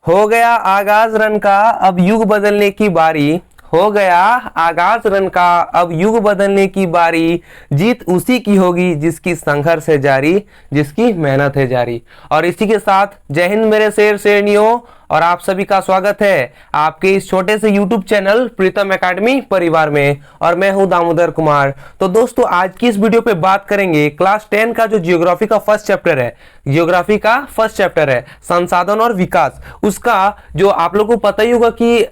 हो गया आगाज रन का, अब युग बदलने की बारी। हो गया आगाज रन का, अब युग बदलने की बारी। जीत उसी की होगी जिसकी संघर्ष है जारी, जिसकी मेहनत है जारी। और इसी के साथ जय हिंद मेरे शेर शेरनियों, और आप सभी का स्वागत है आपके इस छोटे से YouTube चैनल प्रीतम एकेडमी परिवार में। और मैं हूं दामोदर कुमार। तो दोस्तों आज की इस वीडियो पे बात करेंगे क्लास 10 का जो जियोग्राफी का फर्स्ट चैप्टर है, जियोग्राफी का फर्स्ट चैप्टर है संसाधन और विकास। उसका जो आप लोगों को पता ही होगा कि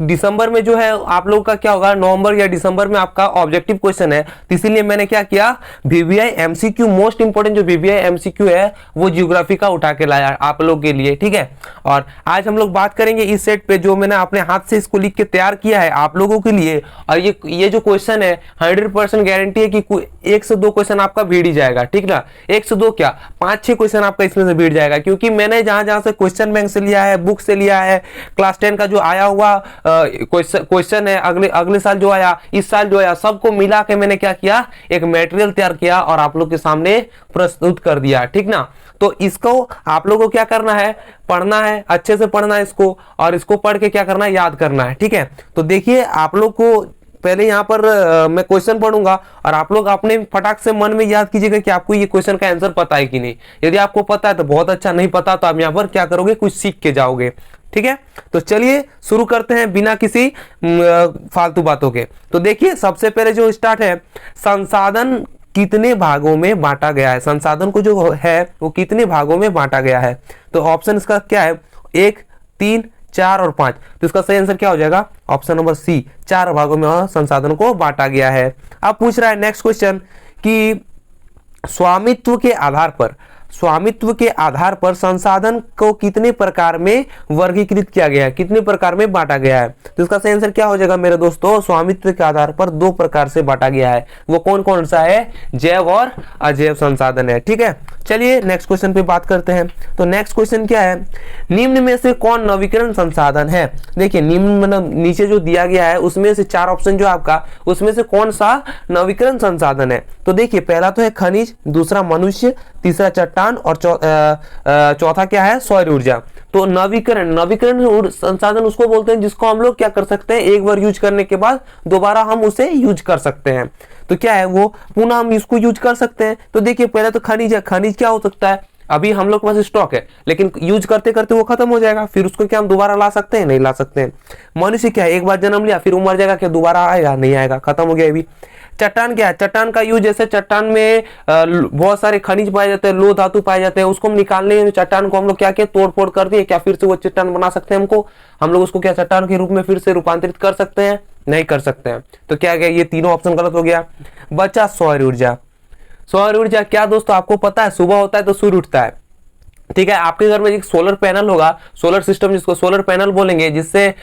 दिसंबर में जो है आप लोगों का क्या होगा, नवंबर या दिसंबर में आपका ऑब्जेक्टिव क्वेश्चन है। तो इसीलिए मैंने क्या किया, VVI MCQ मोस्ट इंपोर्टेंट जो VVI MCQ है वो जियोग्राफी का उठा के लाया आप लोग के लिए, ठीक है। और आज हम लोग बात करेंगे इस सेट पे जो मैंने अपने हाथ से इसको लिख के तैयार किया है आप लोगों के लिए। और ये जो क्वेश्चन है 100% गारंटी है कि 1 से 2 क्वेश्चन आपका भीड़ ही जाएगा, ठीक ना। 1 से 2 क्या 5-6 क्वेश्चन आपका इसमें से भीड़ जाएगा, क्योंकि मैंने जहां जहां से क्वेश्चन बैंक से लिया है, बुक से लिया है, क्लास 10 का जो आया हुआ क्वेश्चन है, अगले साल जो आया, इस साल जो आया, सबको मिला के मैंने क्या किया, एक मटेरियल तैयार किया और आप लोग के सामने प्रस्तुत कर दिया, ठीक ना। तो इसको आप लोगों को क्या करना है, पढ़ना है, अच्छे से पढ़ना है इसको, और इसको पढ़ के क्या करना है, याद करना है, ठीक है। तो देखिए आप लोग को पहले यहाँ पर मैं क्वेश्चन पढ़ूंगा और आप लोग अपने फटाक से मन में याद कीजिएगा कि आपको ये क्वेश्चन का आंसर पता है कि नहीं। यदि आपको पता है तो बहुत अच्छा, नहीं पता तो आप यहाँ पर क्या करोगे, कुछ सीख के जाओगे, ठीक है। तो चलिए शुरू करते हैं बिना किसी फालतू बातों के। तो देखिए सबसे पहले जो स्टार्ट है, संसाधन कितने भागों में बांटा गया है, संसाधन को जो है वो कितने भागों में बांटा गया है। तो ऑप्शन इसका क्या है, 1, 3, 4 और 5। तो इसका सही आंसर क्या हो जाएगा, ऑप्शन नंबर सी, 4 भागों में संसाधन को बांटा गया है। अब पूछ रहा है नेक्स्ट क्वेश्चन कि स्वामित्व के आधार पर संसाधन को कितने प्रकार में वर्गीकृत किया गया है, कितने प्रकार में बांटा गया है। तो इसका सही आंसर क्या हो जाएगा मेरे दोस्तों, स्वामित्व के आधार पर 2 प्रकार से बांटा गया है। वो कौन कौन सा है, जैव और अजैव संसाधन है, ठीक है। चलिए नेक्स्ट क्वेश्चन पे बात करते हैं। तो नेक्स्ट क्वेश्चन क्या है, निम्न में से कौन नवीकरण संसाधन है। देखिए निम्न मतलब नीचे जो दिया गया है उसमें से 4 ऑप्शन जो आपका, उसमें से कौन सा नवीकरण संसाधन है। तो देखिए पहला तो है खनिज, दूसरा मनुष्य, तीसरा चट्टान और चौथा क्या है, सौर ऊर्जा। तो नवीकरण संसाधन उसको बोलते हैं जिसको हम लोग क्या कर सकते हैं, एक बार यूज करने के बाद दोबारा हम उसे यूज कर सकते हैं। तो क्या है वो, पुनः हम इसको यूज कर सकते हैं। तो देखिए पहले तो खनिज है, खनिज क्या हो सकता है, अभी हम लोग के पास स्टॉक है लेकिन यूज करते करते वो खत्म हो जाएगा, फिर उसको क्या हम दोबारा ला सकते हैं, नहीं ला सकते हैं। मनुष्य क्या है, एक बार जन्म लिया फिर वो मर जाएगा, क्या दोबारा आएगा, नहीं आएगा, खत्म हो गया अभी। चट्टान क्या है, चट्टान का यूज जैसे चट्टान में बहुत सारे खनिज पाए जाते हैं, लोह धातु पाए जाते हैं, उसको हम निकालने, चट्टान को हम लोग क्या किया, तोड़ फोड़ कर दिए, क्या फिर से वो चट्टान बना सकते हैं, हमको हम लोग उसको क्या चट्टान के रूप में फिर से रूपांतरित कर सकते हैं, नहीं कर सकते हैं। तो क्या गया, ये तीनों ऑप्शन गलत हो गया। बचा सौर ऊर्जा। सौर ऊर्जा क्या दोस्तों आपको पता है, सुबह होता है तो सूर्य उठता है, ठीक है। आपके घर में एक सोलर पैनल होगा, सोलर सिस्टम जिसको सोलर पैनल बोलेंगे, जिससे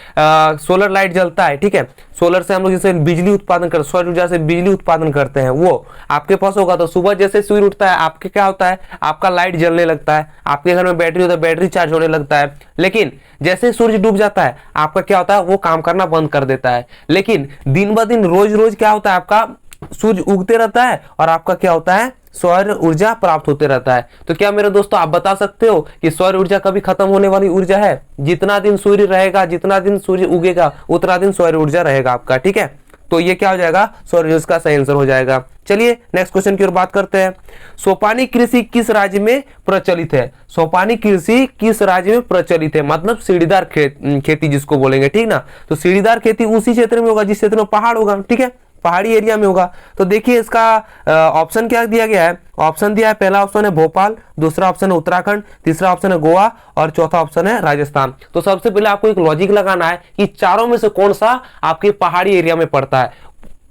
सोलर लाइट जलता है, ठीक है। सोलर से हम लोग जैसे बिजली उत्पादन करते, सौर ऊर्जा से बिजली उत्पादन करते हैं, वो आपके पास होगा। तो सुबह जैसे सूर्य उठता है आपके क्या होता है, आपका लाइट जलने लगता है, आपके घर में बैटरी होता है, बैटरी चार्ज होने लगता है। लेकिन जैसे सूर्य डूब जाता है आपका क्या होता है, वो काम करना बंद कर देता है। लेकिन दिन ब दिन रोज रोज क्या होता है, आपका सूर्य उगते रहता है और आपका क्या होता है, सौर ऊर्जा प्राप्त होते रहता है। तो क्या मेरे दोस्तों आप बता सकते हो कि सौर ऊर्जा कभी खत्म होने वाली ऊर्जा है। जितना दिन सूर्य रहेगा, जितना दिन सूर्य उगेगा उतना दिन सौर ऊर्जा रहेगा आपका, ठीक है। तो ये क्या हो जाएगा, सौर ऊर्जा का सही आंसर हो जाएगा। चलिए नेक्स्ट क्वेश्चन की ओर बात करते हैं। सोपानी कृषि किस राज्य में प्रचलित है। सोपानी कृषि किस राज्य में प्रचलित है, मतलब सीढ़ीदार खेती जिसको बोलेंगे, ठीक ना। तो सीढ़ीदार खेती उसी क्षेत्र में होगा जिस क्षेत्र में पहाड़ होगा, ठीक है, पहाड़ी एरिया में होगा। तो देखिए इसका ऑप्शन क्या दिया गया है, ऑप्शन दिया है, पहला ऑप्शन है भोपाल, दूसरा ऑप्शन है उत्तराखंड, तीसरा ऑप्शन है गोवा और चौथा ऑप्शन है राजस्थान। तो सबसे पहले आपको एक लॉजिक लगाना है कि चारों में से कौन सा आपके पहाड़ी एरिया में पड़ता है,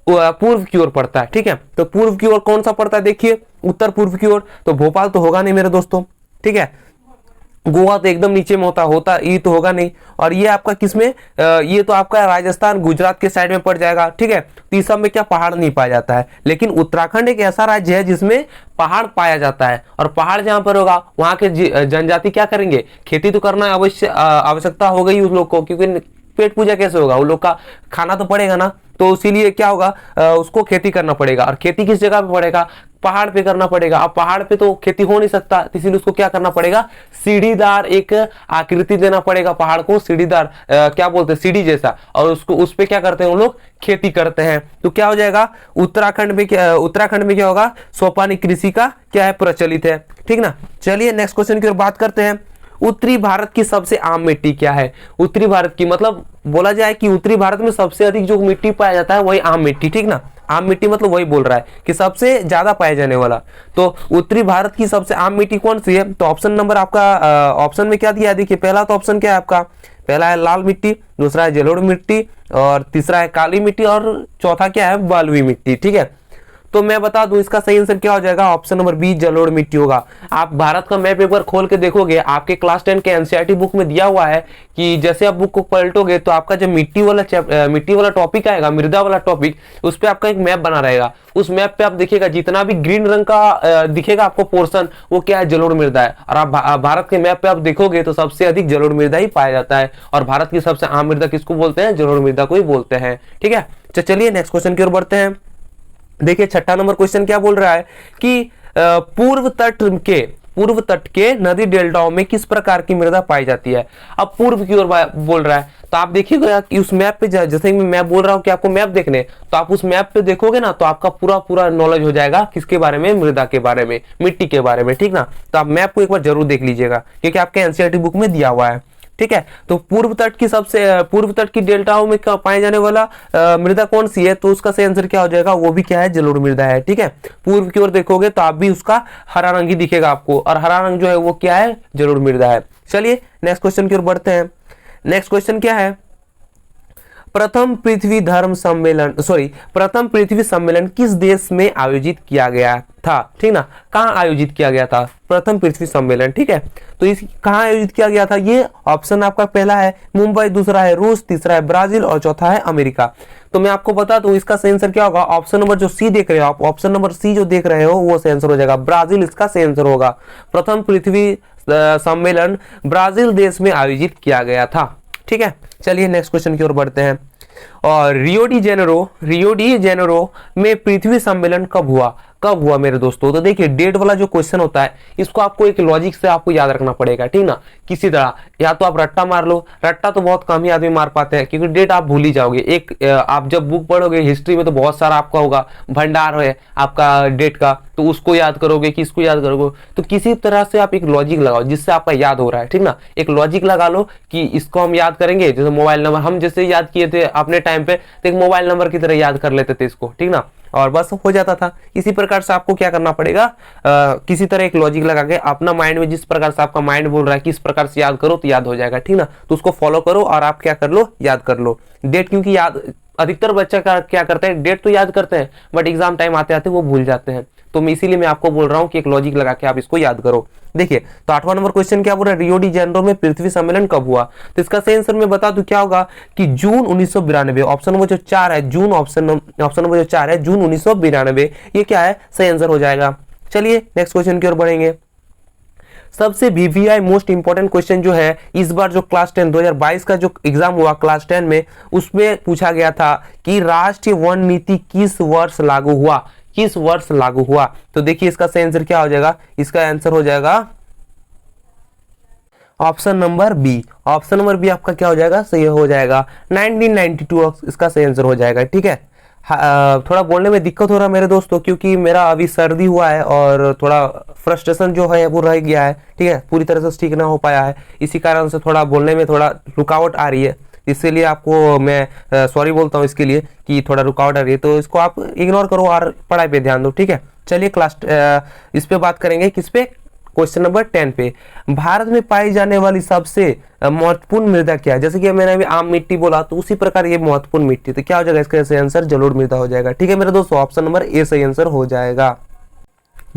पूर्व की ओर पड़ता है, ठीक है। तो पूर्व की ओर कौन सा पड़ता है, देखिए उत्तर पूर्व की ओर। तो भोपाल तो होगा नहीं मेरे दोस्तों, ठीक है। गोवा तो एकदम नीचे में होता ये तो होगा नहीं। और ये आपका किसमें, ये तो आपका राजस्थान गुजरात के साइड में पड़ जाएगा, ठीक है। तो इस सब में क्या पहाड़ नहीं पाया जाता है। लेकिन उत्तराखंड एक ऐसा राज्य है जिसमें पहाड़ पाया जाता है, और पहाड़ जहां पर होगा वहां के जनजाति क्या करेंगे, खेती तो करना आवश्यकता हो गई उस लोग को, क्योंकि पेट पूजा कैसे होगा, उन लोग का खाना तो पड़ेगा ना। तो इसीलिए क्या होगा, उसको खेती करना पड़ेगा। और खेती किस जगह पे पड़ेगा, पहाड़ पे करना पड़ेगा। अब पहाड़ पे तो खेती हो नहीं सकता, इसीलिए उसको क्या करना पड़ेगा, सीढ़ीदार एक आकृति देना पड़ेगा पहाड़ को, सीढ़ीदार क्या बोलते हैं, सीढ़ी जैसा, और उसको उस पे क्या करते हैं उन लोग, खेती करते हैं। तो क्या हो जाएगा, उत्तराखंड में क्या होगा, सोपानी कृषि का क्या है, प्रचलित है। ठीक ना। चलिए नेक्स्ट क्वेश्चन की ओर बात करते हैं। उत्तरी भारत की सबसे आम मिट्टी क्या है। उत्तरी भारत की मतलब बोला जाए कि उत्तरी भारत में सबसे अधिक जो मिट्टी पाया जाता है वही आम मिट्टी। ठीक ना, आम मिट्टी मतलब वही बोल रहा है कि सबसे ज्यादा पाया जाने वाला। तो उत्तरी भारत की सबसे आम मिट्टी कौन सी है, तो ऑप्शन नंबर आपका ऑप्शन में क्या दिया है, देखिए पहला तो ऑप्शन क्या है आपका, पहला है लाल मिट्टी, दूसरा है जलोढ़ मिट्टी, और तीसरा है काली मिट्टी, और चौथा क्या है, बलुई मिट्टी। ठीक है, तो मैं बता दूं इसका सही आंसर क्या हो जाएगा, ऑप्शन नंबर बी जलोढ़ मिट्टी होगा। आप भारत का मैप एक बार खोल के देखोगे, आपके क्लास 10 के एनसीईआरटी बुक में दिया हुआ है कि जैसे आप बुक को पलटोगे तो आपका जो मिट्टी वाला टॉपिक आएगा, मृदा वाला टॉपिक, उस पर आपका एक मैप बना रहेगा। उस मैप पे आप देखिएगा जितना भी ग्रीन रंग का दिखेगा आपको पोर्शन, वो क्या है, जलोढ़ मृदा है। और आप भारत के मैप पे आप देखोगे तो सबसे अधिक जलोढ़ मृदा ही पाया जाता है, और भारत की सबसे आम मृदा किसको बोलते हैं, जलोढ़ मृदा को ही बोलते हैं। ठीक है, तो चलिए नेक्स्ट क्वेश्चन की ओर बढ़ते हैं। देखिए छठा नंबर क्वेश्चन क्या बोल रहा है कि पूर्व तट के नदी डेल्टाओं में किस प्रकार की मृदा पाई जाती है। अब पूर्व की ओर बोल रहा है, तो आप देखिएगा कि उस मैप पे, जैसे कि मैं बोल रहा हूं कि आपको मैप देखने, तो आप उस मैप पे देखोगे ना तो आपका पूरा नॉलेज हो जाएगा किसके बारे में, मृदा के बारे में, मिट्टी के बारे में। ठीक ना, तो आप मैप को एक बार जरूर देख लीजिएगा क्योंकि आपके एनसीईआरटी बुक में दिया हुआ है। ठीक है, तो पूर्व तट की डेल्टाओं में पाए जाने वाला मृदा कौन सी है, तो उसका सही आंसर क्या हो जाएगा, वो भी क्या है, जलोढ़ मृदा है। ठीक है, पूर्व की ओर देखोगे तो आप भी उसका हरा रंग ही दिखेगा आपको, और हरा रंग जो है वो क्या है, जलोढ़ मृदा है। चलिए नेक्स्ट क्वेश्चन की ओर बढ़ते हैं। नेक्स्ट क्वेश्चन क्या है, प्रथम पृथ्वी सम्मेलन किस देश में आयोजित किया गया था। ठीक ना, कहां आयोजित किया गया था प्रथम पृथ्वी सम्मेलन। ठीक है, तो इस कहां आयोजित किया गया था, ये ऑप्शन आपका पहला है मुंबई, दूसरा है रूस, तीसरा है ब्राजील, और चौथा है अमेरिका। तो मैं आपको बता दूं इसका सही आंसर क्या होगा, ऑप्शन नंबर जो सी देख रहे हो आप, ऑप्शन नंबर सी जो देख रहे हो वो सही आंसर हो जाएगा, ब्राजील इसका सही आंसर होगा। प्रथम पृथ्वी सम्मेलन ब्राजील देश में आयोजित किया गया था। ठीक है, चलिए नेक्स्ट क्वेश्चन की ओर बढ़ते हैं। और रियो डी जेनेरो में पृथ्वी सम्मेलन कब हुआ मेरे दोस्तों। तो देखिए डेट वाला जो क्वेश्चन होता है इसको आपको एक लॉजिक से आपको याद रखना पड़ेगा। ठीक ना, किसी तरह या तो आप रट्टा मार लो, रट्टा तो बहुत कम ही आदमी मार पाते हैं क्योंकि डेट आप भूल ही जाओगे। एक आप जब बुक पढ़ोगे हिस्ट्री में तो बहुत सारा आपका होगा, भंडार है आपका डेट का, तो उसको याद करोगे कि इसको याद करोगे, तो किसी तरह से आप एक लॉजिक लगाओ जिससे आपका याद हो रहा है। ठीक ना, एक लॉजिक लगा लो कि इसको हम याद करेंगे, जैसे मोबाइल नंबर हम जैसे याद किए थे अपने टाइम पे, तो एक मोबाइल नंबर की तरह याद कर लेते थे इसको। ठीक ना, और बस हो जाता था। इसी प्रकार से आपको क्या करना पड़ेगा, किसी तरह एक लॉजिक लगा के अपना माइंड में जिस प्रकार से आपका माइंड बोल रहा है किस प्रकार से याद करो तो याद हो जाएगा। ठीक ना, तो उसको फॉलो करो और आप क्या कर लो, याद कर लो डेट, क्योंकि याद अधिकतर बच्चा क्या करते हैं, डेट तो याद करते हैं बट एग्जाम टाइम आते आते वो भूल जाते हैं। तो मैं इसीलिए मैं आपको बोल रहा हूं कि एक लॉजिक लगा के आप इसको याद करो। देखिए तो 8वां नंबर क्वेश्चन क्या बोल रहा है, रियो डी जेनेरो में पृथ्वी सम्मेलन कब हुआ। तो इसका सही आंसर मैं बता दूं क्या होगा कि जून 1992। ऑप्शन नंबर जो 4 है जून, ऑप्शन नंबर जो 4 है जून 1992, ये क्या है, सही आंसर हो जाएगा। चलिए नेक्स्ट क्वेश्चन की ओर बढ़ेंगे। सबसे वीवीआई मोस्ट इंपॉर्टेंट क्वेश्चन जो है इस बार जो क्लास 10 2022 का जो एग्जाम हुआ क्लास 10 में, उसमें पूछा गया था कि राष्ट्रीय वन नीति किस वर्ष लागू हुआ। तो देखिए इसका सही आंसर क्या हो जाएगा, इसका आंसर हो जाएगा option number B. Option number B आपका क्या हो जाएगा, सही हो जाएगा 1992 इसका सही आंसर हो जाएगा। ठीक है, थोड़ा बोलने में दिक्कत हो रहा है मेरे दोस्तों क्योंकि मेरा अभी सर्दी हुआ है और थोड़ा फ्रस्ट्रेशन जो है वो रह गया है। ठीक है, पूरी तरह से ठीक ना हो पाया है, इसी कारण से थोड़ा बोलने में थोड़ा रुकावट आ रही है, इसीलिए आपको मैं सॉरी बोलता हूँ इसके लिए कि थोड़ा रुकावट आ रही है। तो इसको आप इग्नोर करो और पढ़ाई पे ध्यान दो। ठीक है, चलिए क्लास इस पे बात करेंगे, किस पे, क्वेश्चन नंबर 10 पे। भारत में पाई जाने वाली सबसे महत्वपूर्ण मृदा क्या है। जैसे कि मैंने अभी आम मिट्टी बोला तो उसी प्रकार ये महत्वपूर्ण मिट्टी, तो क्या हो जाएगा इसका सही आंसर जलोढ़ मृदा हो जाएगा। ठीक है मेरे दोस्तों, ऑप्शन नंबर ए सही आंसर हो जाएगा।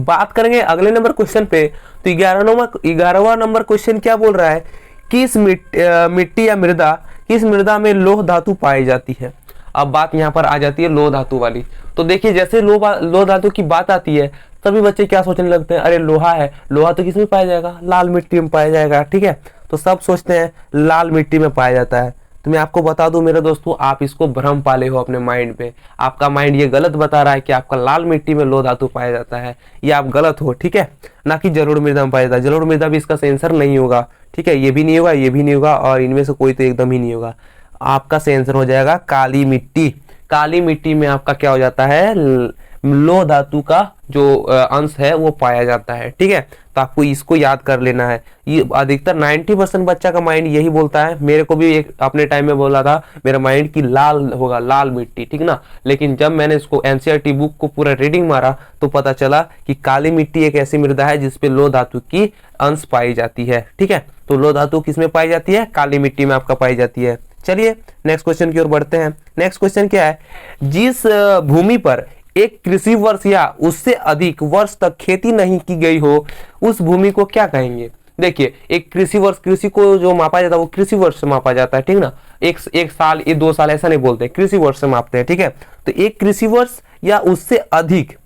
बात करेंगे अगले नंबर क्वेश्चन पे, तो 11वां नंबर क्वेश्चन क्या बोल रहा है, किस मिट्टी या मृदा, किस मृदा में लौह धातु पाई जाती है। अब बात यहाँ पर आ जाती है लौह धातु वाली। तो देखिए जैसे लौह धातु की बात आती है सभी बच्चे क्या सोचने लगते हैं, अरे लोहा है, लोहा तो किस में पाया जाएगा, लाल मिट्टी में पाया जाएगा। ठीक है, तो सब सोचते हैं लाल मिट्टी में पाया जाता है, तो मैं आपको बता दूं मेरे दोस्तों, आप इसको भ्रम पाले हो अपने माइंड पे। आपका माइंड ये गलत बता रहा है कि आपका लाल मिट्टी में लोह धातु पाया जाता है, ये आप गलत हो, ठीक है, ना कि जलोढ़ मृदा में पाया जाता है। जलोढ़ मृदा भी इसका आंसर नहीं होगा, ठीक है, ये भी नहीं होगा, ये भी नहीं होगा, और इनमें से कोई तो एकदम ही नहीं होगा। आपका सही आंसर हो जाएगा काली मिट्टी। काली मिट्टी में आपका क्या हो जाता है, लोह धातु का जो अंश है वो पाया जाता है, ठीक है। तो आपको इसको याद कर लेना है। ये अधिकतर 90% बच्चा का माइंड यही बोलता है। मेरे को भी एक अपने टाइम में बोला था मेरा माइंड की लाल होगा, लाल मिट्टी, ठीक ना। लेकिन जब मैंने इसको एनसीईआरटी बुक को पूरा रीडिंग मारा तो पता चला कि काली मिट्टी एक ऐसी मृदा है जिसपे लोह धातु की अंश पाई जाती है, ठीक है। तो लोह धातु किसमें पाई जाती है, काली मिट्टी में आपका पाई जाती है। चलिए नेक्स्ट क्वेश्चन की ओर बढ़ते हैं। नेक्स्ट क्वेश्चन क्या है, जिस भूमि पर एक कृषि वर्ष या उससे अधिक वर्ष तक खेती नहीं की गई हो उस भूमि को क्या कहेंगे। देखिए एक कृषि वर्ष, कृषि को जो मापा जाता है वो कृषि वर्ष से मापा जाता है, ठीक ना। एक साल, ये 2 साल ऐसा नहीं बोलते, कृषि वर्ष से मापते हैं, ठीक है। तो एक कृषि वर्ष या उससे अधिक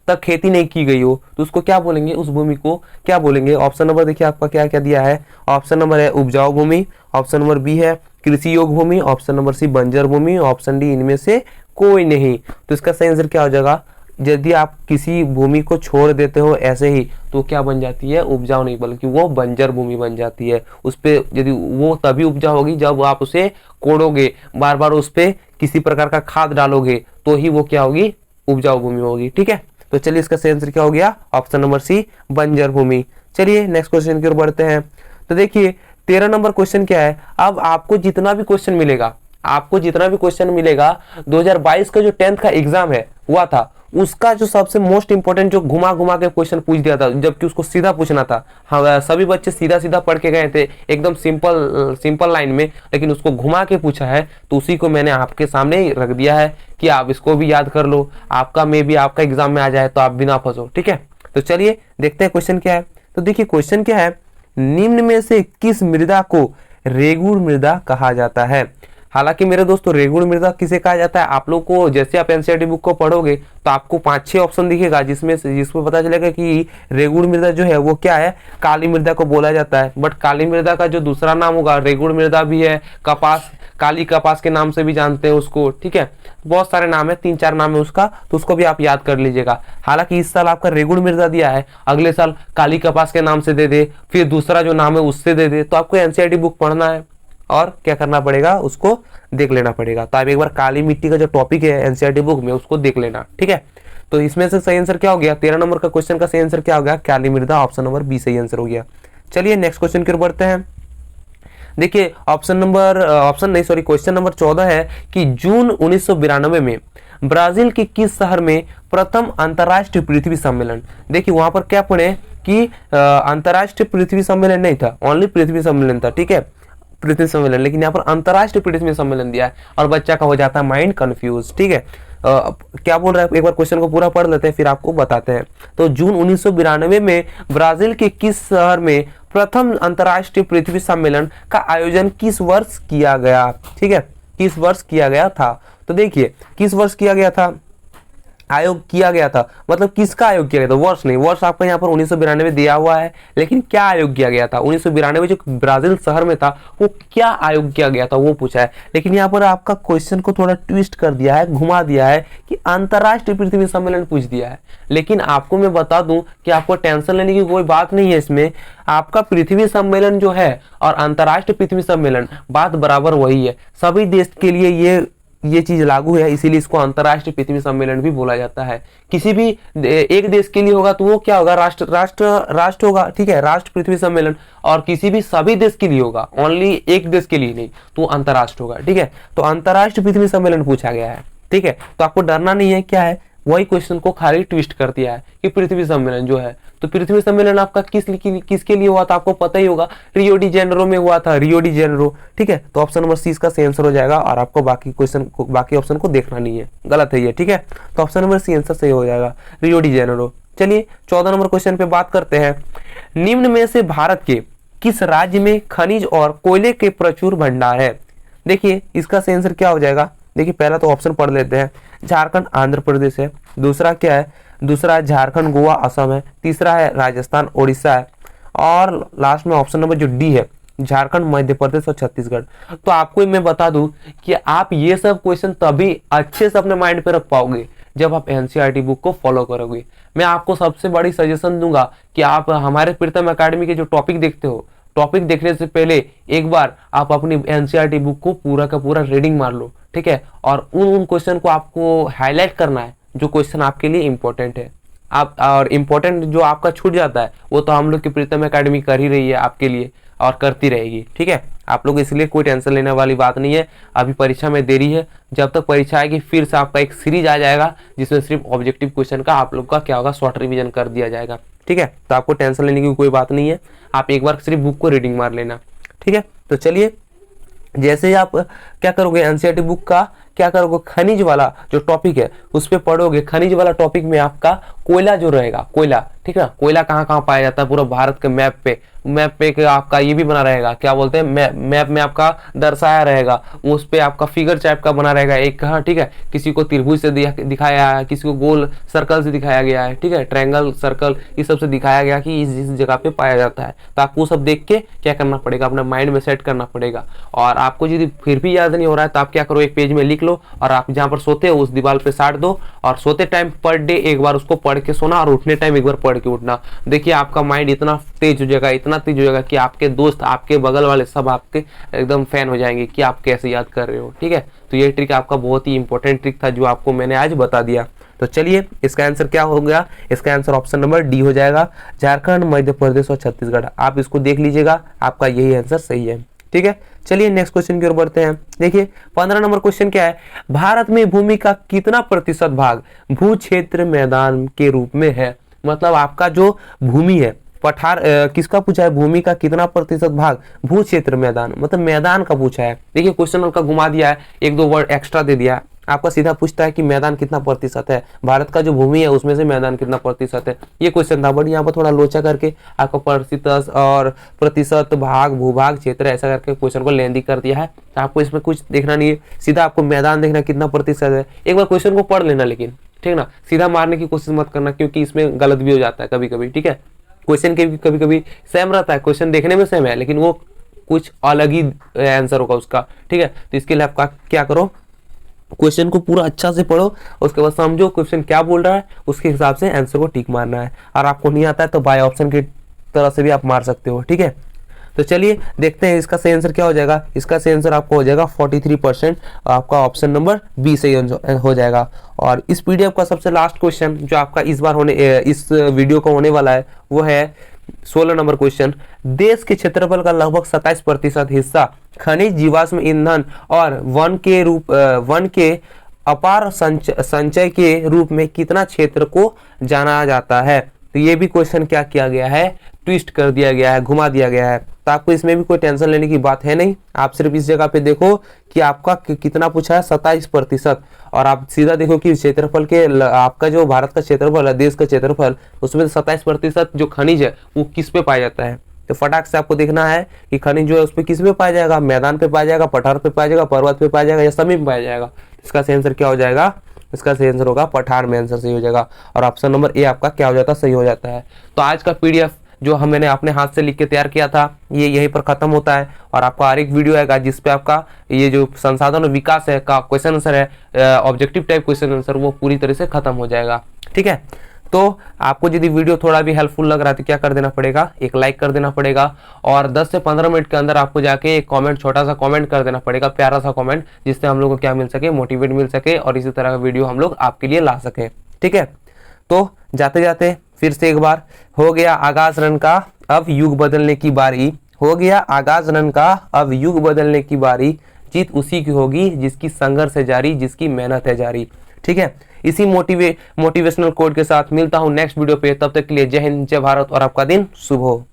तक खेती नहीं की गई हो तो उसको क्या बोलेंगे, उस भूमि को क्या बोलेंगे। ऑप्शन नंबर देखिए आपका क्या क्या दिया है। ऑप्शन नंबर है उपजाऊ भूमि, ऑप्शन नंबर बी है कृषि योग्य भूमि, ऑप्शन नंबर सी बंजर भूमि, ऑप्शन डी इनमें से कोई नहीं। तो इसका सही आंसर क्या हो जाएगा, यदि आप किसी भूमि को छोड़ देते हो ऐसे ही तो क्या बन जाती है, उपजाऊ नहीं बल्कि वो बंजर भूमि बन जाती है। उस पे यदि वो तभी उपजाऊ होगी जब आप उसे कोड़ोगे, बार बार उस पे किसी प्रकार का खाद डालोगे तो ही वो क्या होगी, उपजाऊ भूमि होगी, ठीक है। तो चलिए इसका सही आंसर क्या हो गया, ऑप्शन नंबर सी बंजर भूमि। चलिए नेक्स्ट क्वेश्चन की ओर बढ़ते हैं। तो देखिए 13 नंबर क्वेश्चन क्या है। अब आपको जितना भी क्वेश्चन मिलेगा, आपको जितना भी क्वेश्चन मिलेगा 2022 का जो 10th का एग्जाम है हुआ था उसका जो सबसे मोस्ट इंपोर्टेंट जो घुमा घुमा के क्वेश्चन पूछ दिया था, जबकि उसको सीधा पूछना था। हाँ सभी बच्चे सीधा सीधा पढ़ के गए थे एकदम सिंपल लाइन में, लेकिन उसको घुमा के पूछा है तो उसी को मैंने आपके सामने रख दिया है कि आप इसको भी याद कर लो, आपका मे भी आपका एग्जाम में आ जाए तो आप भी ना फंसो, ठीक है। तो चलिए देखते हैं क्वेश्चन क्या है। तो देखिए क्वेश्चन क्या है, निम्न में से किस मृदा को रेगुड़ मृदा कहा जाता है। हालांकि मेरे दोस्तों रेगुड़ मृदा किसे कहा जाता है, आप लोग को जैसे आप एनसीईआरटी बुक को पढ़ोगे तो आपको 5-6 ऑप्शन दिखेगा जिसमें पता चलेगा कि रेगुड़ मृदा जो है वो क्या है, काली मृदा को बोला जाता है। बट काली मृदा का जो दूसरा नाम होगा रेगुड़ मृदा भी है, कपास, काली कपास के नाम से भी जानते हैं उसको, ठीक है। बहुत सारे नाम है, 3-4 नाम है उसका, तो उसको भी आप याद कर लीजिएगा। हालांकि इस साल आपका रेगुड़ मृदा दिया है, अगले साल काली कपास के नाम से दे दे, फिर दूसरा जो नाम है उससे दे दे, तो आपको एनसीईआरटी बुक पढ़ना है और क्या करना पड़ेगा, उसको देख लेना पड़ेगा। तो आप एक बार काली मिट्टी का जो टॉपिक है एनसीईआरटी बुक में उसको देख लेना, ठीक है। तो इसमें से सही आंसर क्या हो गया, 13 नंबर का क्वेश्चन का सही आंसर क्या हो गया, काली मृदा, ऑप्शन नंबर बी सही आंसर हो गया। चलिए नेक्स्ट क्वेश्चन की ओर बढ़ते हैं। देखिए क्वेश्चन नंबर 14 है कि जून 1992 में ब्राजील के किस शहर में प्रथम अंतरराष्ट्रीय पृथ्वी सम्मेलन। देखिए वहां पर क्या पढ़े कि अंतरराष्ट्रीय पृथ्वी सम्मेलन नहीं था, ओनली पृथ्वी सम्मेलन था, ठीक है, पृथ्वी सम्मेलन, लेकिन यहाँ पर अंतरराष्ट्रीय पृथ्वी सम्मेलन दिया है और बच्चा का हो जाता है माइंड कंफ्यूज, ठीक है। क्या बोल रहा है, एक बार क्वेश्चन को पूरा पढ़ लेते हैं फिर आपको बताते हैं। तो जून 1992 में ब्राजील के किस शहर में प्रथम अंतरराष्ट्रीय पृथ्वी सम्मेलन का आयोजन किस वर्ष किया गया, ठीक है, किस वर्ष किया गया था। तो देखिए किस वर्ष किया गया था, आयोग किया गया था, मतलब किसका आयोग किया गया था, वर्ष नहीं, वर्ष आपका यहाँ पर 1992 दिया हुआ है, लेकिन क्या आयोग किया गया था 1992 जो ब्राजील शहर में था वो क्या आयोग किया गया था वो पूछा है। लेकिन यहाँ पर आपका क्वेश्चन को थोड़ा ट्विस्ट कर दिया है, घुमा दिया है कि अंतरराष्ट्रीय पृथ्वी सम्मेलन पूछ दिया है। लेकिन आपको मैं बता दूं कि आपको टेंशन लेने की कोई बात नहीं है इसमें, आपका पृथ्वी सम्मेलन जो है और अंतरराष्ट्रीय पृथ्वी सम्मेलन बात बराबर वही है, सभी देश के लिए ये चीज लागू है, इसीलिए इसको अंतरराष्ट्रीय पृथ्वी सम्मेलन भी बोला जाता है। किसी भी एक देश के लिए होगा तो वो क्या होगा, राष्ट्र होगा, ठीक है, राष्ट्र पृथ्वी सम्मेलन, और किसी भी सभी देश के लिए होगा, ओनली एक देश के लिए नहीं, तो अंतरराष्ट्र होगा, ठीक है। तो अंतरराष्ट्रीय पृथ्वी सम्मेलन पूछा गया है, ठीक है। तो आपको डरना नहीं है, क्या है, वही क्वेश्चन को खाली ट्विस्ट कर दिया है कि पृथ्वी सम्मेलन जो है, तो पृथ्वी सम्मेलन आपका किसके लिए हुआ था आपको पता ही होगा, रियो डी जेनेरो में हुआ था, रियो डी जेनेरो, ठीक है। तो ऑप्शन नंबर सी इसका सही आंसर हो जाएगा और आपको बाकी ऑप्शन को देखना नहीं है, गलत है ये, ठीक है। तो ऑप्शन नंबर सी आंसर सही हो जाएगा, रियो डी जेनेरो। चलिए 14 नंबर क्वेश्चन पे बात करते हैं। निम्न में से भारत के किस राज्य में खनिज और कोयले के प्रचुर भंडार है। देखिए इसका सही आंसर क्या हो जाएगा, देखिए पहला तो ऑप्शन पढ़ लेते हैं, झारखंड आंध्र प्रदेश है, दूसरा क्या है, दूसरा झारखंड गोवा असम है, तीसरा है राजस्थान उड़ीसा है, और लास्ट में ऑप्शन नंबर जो डी है झारखंड, मध्य प्रदेश और छत्तीसगढ़। तो आपको मैं बता दूं कि आप ये सब क्वेश्चन तभी अच्छे से अपने माइंड पे रख पाओगे जब आप एनसीईआरटी बुक को फॉलो करोगे। मैं आपको सबसे बड़ी सजेशन दूंगा कि आप हमारे प्रीतम एकेडमी के जो टॉपिक देखते हो, टॉपिक देखने से पहले एक बार आप अपनी एनसीईआरटी बुक को पूरा का पूरा रीडिंग मार लो, ठीक है। और उन क्वेश्चन को आपको हाईलाइट करना है जो क्वेश्चन आपके लिए इंपॉर्टेंट है। आप और इम्पोर्टेंट जो आपका छूट जाता है वो तो हम लोग की प्रीतम एकेडमी कर ही रही है आपके लिए और करती रहेगी, ठीक है। आप लोग इसलिए कोई टेंशन लेने वाली बात नहीं है। अभी परीक्षा में देरी है, जब तक परीक्षा आएगी फिर से आपका एक सीरीज आ जाएगा जिसमें सिर्फ ऑब्जेक्टिव क्वेश्चन का आप लोग का क्या होगा, शॉर्ट रिवीजन कर दिया जाएगा, ठीक है। तो आपको टेंशन लेने की कोई बात नहीं है, आप एक बार सिर्फ बुक को रीडिंग मार लेना, ठीक है। तो चलिए, जैसे ही आप क्या करोगे, एनसीईआरटी बुक का क्या करोगे, खनिज वाला जो टॉपिक है उस पे पढ़ोगे। खनिज वाला टॉपिक में आपका कोयला जो रहेगा, कोयला, ठीक है। कोयला कहाँ कहाँ पाया जाता है पूरा भारत के मैप पे आपका ये भी बना रहेगा, क्या बोलते हैं, मैप में आपका दर्शाया रहेगा, उस पे आपका फिगर टाइप का बना रहेगा एक, हाँ, ठीक है। किसी को त्रिभुज से दिखाया है, किसी को गोल सर्कल से दिखाया गया है, ठीक है, ट्रायंगल, सर्कल, इस सब से दिखाया गया कि इस जगह पे पाया जाता है। तो आपको सब देख के क्या करना पड़ेगा, अपने माइंड में सेट करना पड़ेगा। और आपको यदि फिर भी याद नहीं हो रहा है तो आप क्या करो, एक पेज में लिख लो और आप जहाँ पर सोते हो उस दीवार पे साट दो और सोते टाइम पर डे एक बार उसको पढ़ के सोना और उठने टाइम एक बार पढ़ के उठना। देखिए आपका माइंड इतना तेज हो जाएगा, इतना तेज हो जाएगा कि आपके दोस्त, आपके बगल वाले सब आपके एकदम फैन हो जाएंगे कि आप कैसे याद कर रहे हो, ठीक है। तो ये ट्रिक आपका बहुत ही इंपॉर्टेंट ट्रिक था जो आपको मैंने आज बता दिया। तो चलिए, इसका आंसर क्या हो गया, इसका आंसर ऑप्शन नंबर डी हो जाएगा, झारखंड, मध्य प्रदेश और छत्तीसगढ़। आप इसको देख लीजिएगा, आपका यही आंसर सही है, ठीक है। चलिए नेक्स्ट क्वेश्चन की ओर बढ़ते हैं। देखिए 15 नंबर क्वेश्चन क्या है, भारत में भूमि का कितना प्रतिशत भाग भू क्षेत्र मैदान के रूप में है। मतलब आपका जो भूमि है, पठार किसका पूछा है, भूमि का कितना प्रतिशत भाग भू क्षेत्र मैदान, मतलब मैदान का पूछा है। देखिए क्वेश्चन हल्का घुमा दिया है, एक दो वर्ड एक्स्ट्रा दे दिया है। आपका सीधा पूछता है कि मैदान कितना प्रतिशत है, भारत का जो भूमि है उसमें से मैदान कितना प्रतिशत है, ये क्वेश्चन था। बट यहाँ पर थोड़ा लोचा करके आपका प्रतिशत भाग, भूभाग, क्षेत्र ऐसा करके क्वेश्चन को लेंदी कर दिया है। तो आपको इसमें कुछ देखना नहीं है, सीधा आपको मैदान देखना कितना प्रतिशत है। एक बार क्वेश्चन को पढ़ लेना, लेकिन ठीक है ना, सीधा मारने की कोशिश मत करना क्योंकि इसमें गलत भी हो जाता है कभी कभी, ठीक है। क्वेश्चन के भी कभी कभी सेम रहता है, क्वेश्चन देखने में सेम है लेकिन वो कुछ अलग ही आंसर होगा उसका, ठीक है। तो इसके लिए आपका क्या करो, क्वेश्चन को पूरा अच्छा से पढ़ो, उसके बाद समझो क्वेश्चन क्या बोल रहा है, उसके हिसाब से आंसर को टिक मारना है। और आपको नहीं आता है तो बाय ऑप्शन की तरह से भी आप मार सकते हो, ठीक है। तो चलिए देखते हैं इसका सही आंसर क्या हो जाएगा। इसका सही आंसर आपको हो जाएगा 43%, आपका ऑप्शन नंबर बी सही हो जाएगा। और इस पीडीएफ का सबसे लास्ट क्वेश्चन जो आपका इस बार इस वीडियो का होने वाला है वो है 16 नंबर क्वेश्चन, देश के क्षेत्रफल का लगभग 27% हिस्सा खनिज, जीवाश्म ईंधन और वन के अपार संचय के रूप में कितना क्षेत्र को जाना जाता है। तो ये भी क्वेश्चन क्या किया गया है, ट्विस्ट कर दिया गया है, घुमा दिया गया है। तो आपको इसमें भी कोई टेंशन लेने की बात है नहीं, आप सिर्फ इस जगह पे देखो कि आपका कितना पूछा है, 27%। और आप सीधा देखो कि क्षेत्रफल के आपका जो भारत का क्षेत्रफल है, देश का क्षेत्रफल, उसमें 27% जो खनिज है वो किस पे पाया जाता है। तो फटाक से आपको देखना है कि खनिज जो है उस पर किस पे पाया जाएगा, मैदान पे पाया जाएगा, पठार पे पाया जाएगा, पर्वत पे पाया जाएगा या सभी में पाया जाएगा। इसका सही आंसर क्या हो जाएगा, इसका सही आंसर होगा पठार में आंसर सही हो जाएगा। और ऑप्शन नंबर ए आपका क्या हो जाता है, सही हो जाता है। तो आज का पीडीएफ जो मैंने अपने हाथ से लिख के तैयार किया था ये यहीं पर खत्म होता है। और आपका हर एक वीडियो आएगा जिसपे आपका ये जो संसाधन और विकास है का क्वेश्चन आंसर है, ऑब्जेक्टिव टाइप क्वेश्चन आंसर, वो पूरी तरह से खत्म हो जाएगा, ठीक है। तो आपको यदि वीडियो थोड़ा भी हेल्पफुल लग रहा है तो क्या कर देना पड़ेगा, एक लाइक कर देना पड़ेगा। और 10 से 15 मिनट के अंदर आपको जाके एक कमेंट, छोटा सा कमेंट कर देना पड़ेगा, प्यारा सा कमेंट, जिससे हम लोग को क्या मिल सके, मोटिवेट मिल सके और इसी तरह का वीडियो हम लोग आपके लिए ला सके, ठीक है। तो जाते जाते फिर से एक बार, हो गया आगाज रन का, अब युग बदलने की बारी, हो गया आगाज रन का, अब युग बदलने की बारी, जीत उसी की होगी जिसकी संघर्ष है जारी, जिसकी मेहनत है जारी, ठीक है। इसी मोटिवेशनल कोड के साथ मिलता हूं नेक्स्ट वीडियो पे, तब तक के लिए जय हिंद, जय भारत और आपका दिन शुभ हो।